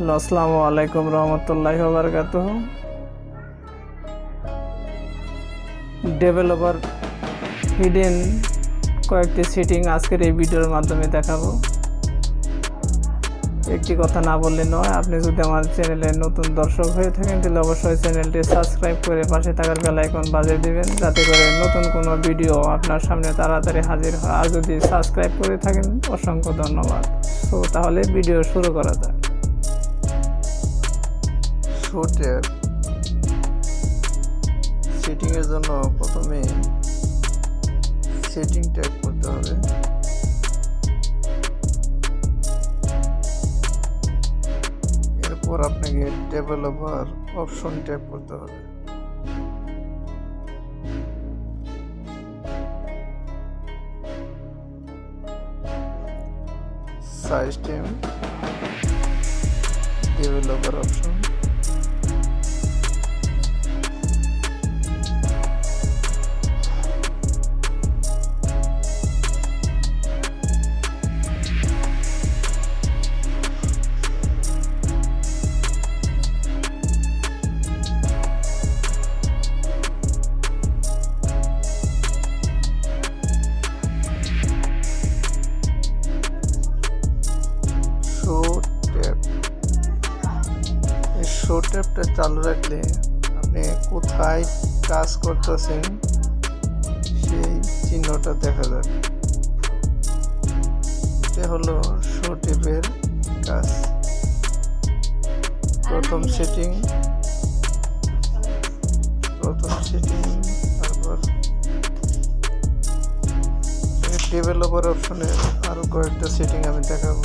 Hello, আসসালামু আলাইকুম রহমতুল্লাহি ওয়া বারাকাতুহু। ডেভেলপার হিডেন কয়েকটি সেটিং আজকের এই ভিডিওর মাধ্যমে দেখাবো। একটি কথা না বললে নয়, আপনি যদি আমার চ্যানেলে নতুন দর্শক হয়ে থাকেন তাহলে অবশ্যই চ্যানেলটি সাবস্ক্রাইব করে পাশে থাকার বেল আইকন বাজিয়ে দিবেন, যাতে করে নতুন কোনো ভিডিও আপনার সামনে তাড়াতাড়ি হাজির হয়। আর যদি সাবস্ক্রাইব করে থাকেন অসংখ্য ধন্যবাদ। তো তাহলে ভিডিও শুরু করা যাক। শো ট্যাব সেটিং এর জন্য প্রথমে সেটিং ট্যাব করতে হবে। এরপর আপনাকে ডেভেলপার অপশন ট্যাব করতে হবে। সিস্টেম ডেভেলপার অপশন, শো ট্যাবটা চালু রাখলে আপনি কোথায় কাজ করতেছেন সেই চিহ্নটা দেখা যাবে। এটা হলো শো ট্যাবের কাজ। প্রথম সেটিং, তারপর ডেভেলপার অপশনে আরো কয়েকটা সেটিং আমি দেখাবো।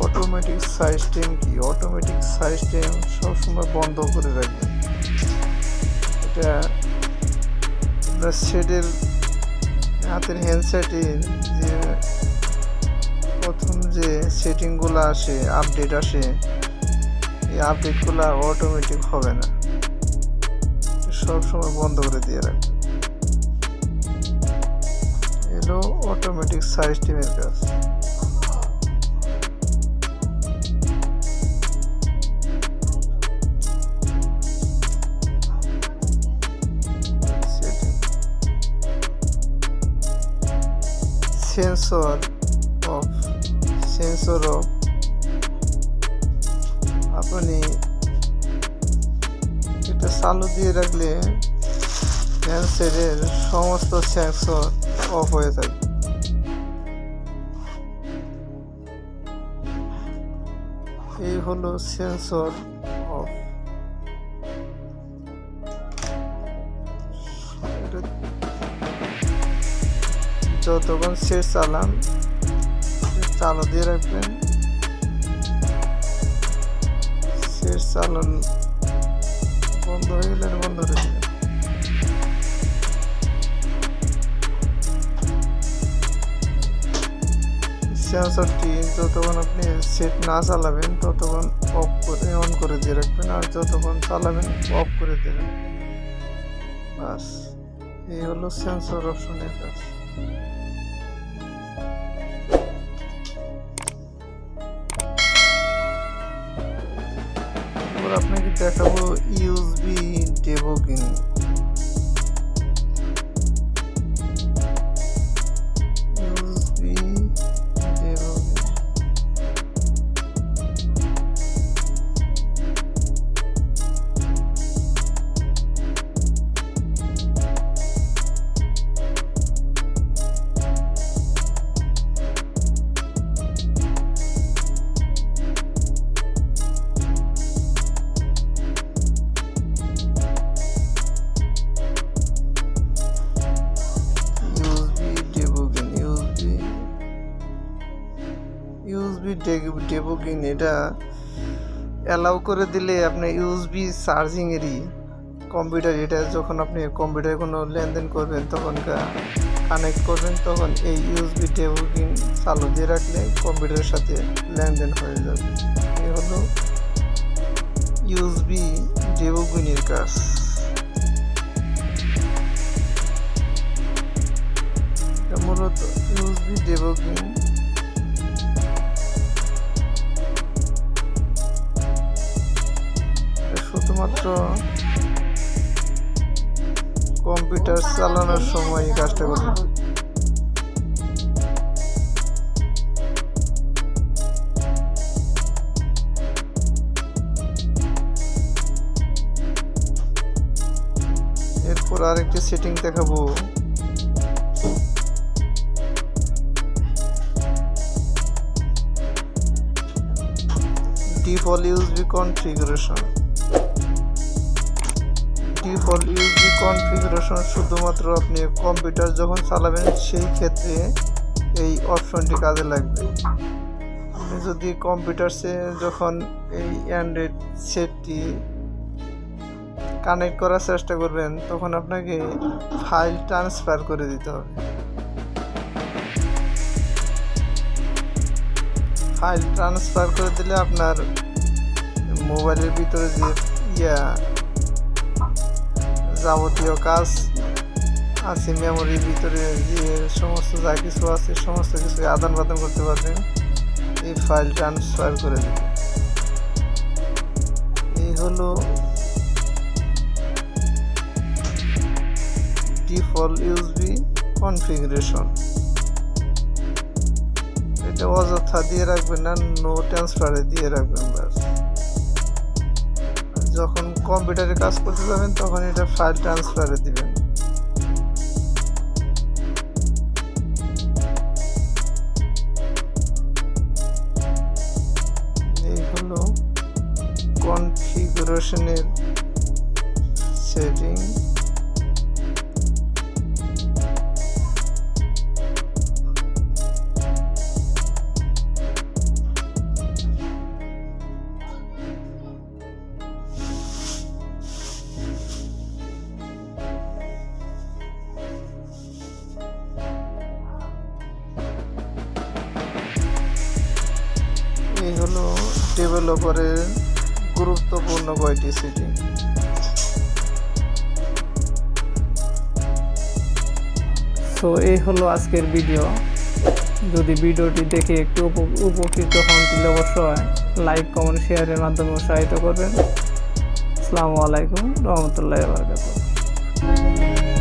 অটোমেটিক সিস্টেম কি? অটোমেটিক সিস্টেম সবসময় বন্ধ করে রাখবেন। এটা আপনার সেটের হাতের হ্যান্ডসেটে যে প্রথম যে সেটিংগুলো আসে, আপডেট আসে, এই আপডেটগুলো অটোমেটিক হবে না, সবসময় বন্ধ করে দিয়ে রাখবেন। এলো অটোমেটিক সিস্টেমের কাজ। সেন্সর অফ আপনি এটা চালু দিয়ে রাখলে হ্যান্ডসেটের সমস্ত সেন্সর অফ হয়ে থাকে। এই হলো সেন্সর অফ। যতক্ষণ সেট চালু দিয়ে রাখবেন, সেট চালান বন্ধ হয়ে গেলে বন্ধ করে দেবেন। সেন্সরটি যতক্ষণ আপনি সেট না চালাবেন ততক্ষণ অফ করে অন করে দিয়ে রাখবেন, আর যতক্ষণ চালাবেন অফ করে দেবেন। বাস, এই হলো সেন্সর অপশনের কাজ। আপনাকে দেখাবো ইউএসবি ডিবাগিং। ইউএসবি ডিবাগিং এটা অ্যালাউ করে দিলে আপনি ইউএসবি চার্জিং এরই কম্পিউটার এটা যখন আপনি কম্পিউটারে কোনো লেনদেন করবেন তখন কানেক্ট করবেন, তখন এই ইউএসবি ডিবাগিং চালু দিয়ে রাখলে কম্পিউটারের সাথে লেনদেন হয়ে যাবে। এই হলো ইউএসবি ডিবাগিংয়ের কাজ। মূলত ইউএসবি ডিবাগিং শুধুমাত্র কম্পিউটার চালানোর সময় এই কাজটা করবেন। এরপর আরেকটি সেটিং দেখাবো। Default USB configuration. Default USB configuration শুধুমাত্র আপনি কম্পিউটার যখন চালাবেন সেই ক্ষেত্রে এই অপশনটি কাজে লাগবে। আপনি যদি কম্পিউটারে যখন এই অ্যান্ড্রয়েড সেটটি কানেক্ট করার চেষ্টা করবেন তখন আপনাকে ফাইল ট্রান্সফার করে দিতে হবে। ফাইল ট্রান্সফার করে দিলে আপনার মোবাইলের ভিতরে যে যাবতীয় কাজ আছে, মেমোরির ভিতরে যে সমস্ত যা কিছু আছে সমস্ত কিছুকে আদান প্রদান করতে পারবেন এই ফাইল ট্রান্সফার করে দেবেন। এই হলো ডিফল্ট ইউএসবি কনফিগারেশন। এটা অযথা দিয়ে রাখবেন না, নো ট্রান্সফারে দিয়ে রাখবেন ব্যাস। যখন কম্পিউটারে কাজ করতে যাবেন তখন এটা ফাইল ট্রান্সফারে দিবেন। এই হলো কনফিগারেশনের সেটিং। এই হলো ডেভেলপারের গুরুত্বপূর্ণ কয়টি সেটিং। সো এই হলো আজকের ভিডিও। যদি ভিডিওটি দেখে একটু উপকৃত হন তাহলে অবশ্যই লাইক, কমেন্ট, শেয়ারের মাধ্যমে উৎসাহিত করবেন। আসসালামু আলাইকুম রহমতুল্লাহি ওয়া বারাকাতুহু।